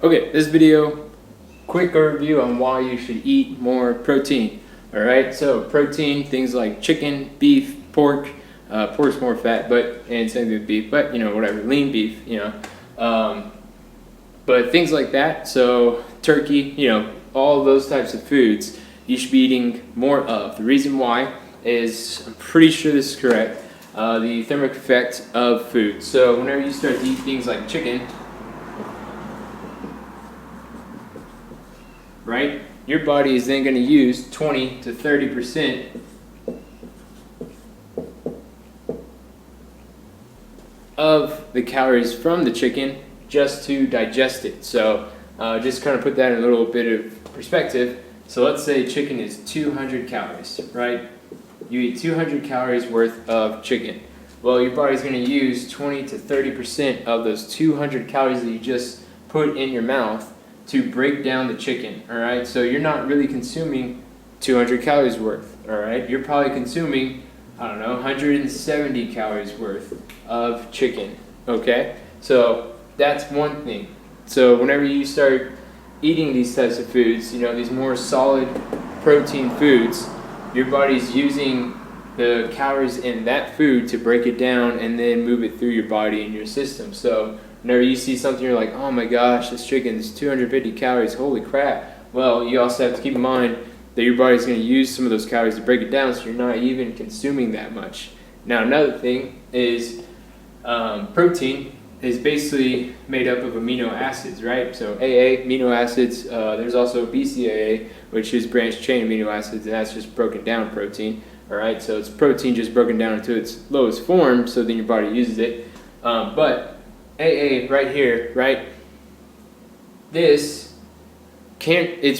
Okay, this video, quick overview on why you should eat more protein. Alright, so protein, things like chicken, beef, pork. Pork's more fat, and same with beef, but whatever, lean beef, but things like that, so turkey, all of those types of foods you should be eating more of. The reason why is, I'm pretty sure this is correct, the thermic effect of food. So whenever you start to eat things like chicken, right, your body is then going to use 20 to 30% of the calories from the chicken just to digest it. So just kind of put that in a little bit of perspective. So let's say chicken is 200 calories, right? You eat 200 calories worth of chicken. Well, your body's going to use 20 to 30% of those 200 calories that you just put in your mouth to break down the chicken, all right? So you're not really consuming 200 calories worth, all right? You're probably consuming, 170 calories worth of chicken, okay? So that's one thing. So whenever you start eating these types of foods, these more solid protein foods, your body's using the calories in that food to break it down and then move it through your body and your system. So whenever you see something, you're like, oh my gosh, this chicken is 250 calories, holy crap. Well, you also have to keep in mind that your body's going to use some of those calories to break it down, so you're not even consuming that much. Now, another thing is protein is basically made up of amino acids, right? So AA, amino acids, there's also BCAA, which is branched chain amino acids, and that's just broken down protein, all right? So it's protein just broken down into its lowest form, so then your body uses it. But AA right here, right, it's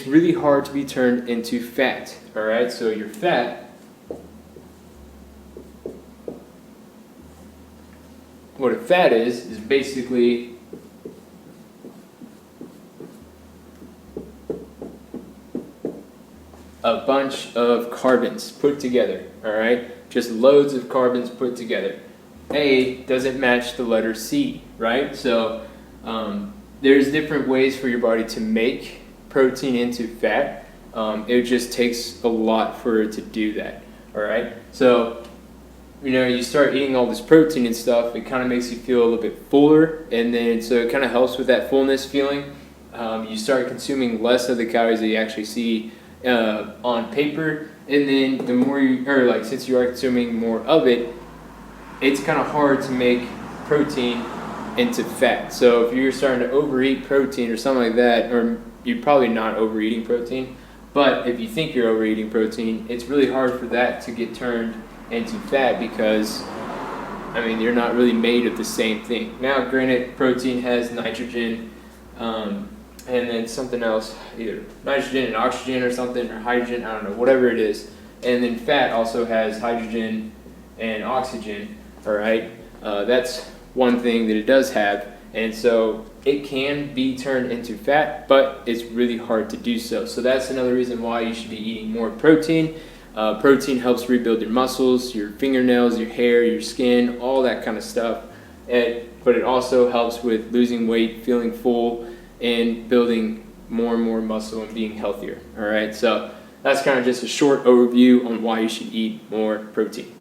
really hard to be turned into fat, all right? So your fat, what a fat is basically a bunch of carbons put together, all right? Just loads of carbons put together. A doesn't match the letter C, right? So there's different ways for your body to make protein into fat. It just takes a lot for it to do that, all right? So you start eating all this protein and stuff, it kind of makes you feel a little bit fuller, and then so it kind of helps with that fullness feeling. You start consuming less of the calories that you actually see on paper, and then the more since you are consuming more of it, it's kind of hard to make protein into fat. So if you're starting to overeat protein or something like that, or you're probably not overeating protein, but if you think you're overeating protein, it's really hard for that to get turned into fat because, you're not really made of the same thing. Now, granted, protein has nitrogen and then something else, either nitrogen and oxygen or something, or hydrogen, I don't know, whatever it is. And then fat also has hydrogen and oxygen, all right? That's one thing that it does have. And so it can be turned into fat, but it's really hard to do so. So that's another reason why you should be eating more protein. Protein helps rebuild your muscles, your fingernails, your hair, your skin, all that kind of stuff. But it also helps with losing weight, feeling full, and building more and more muscle and being healthier. All right, so that's kind of just a short overview on why you should eat more protein.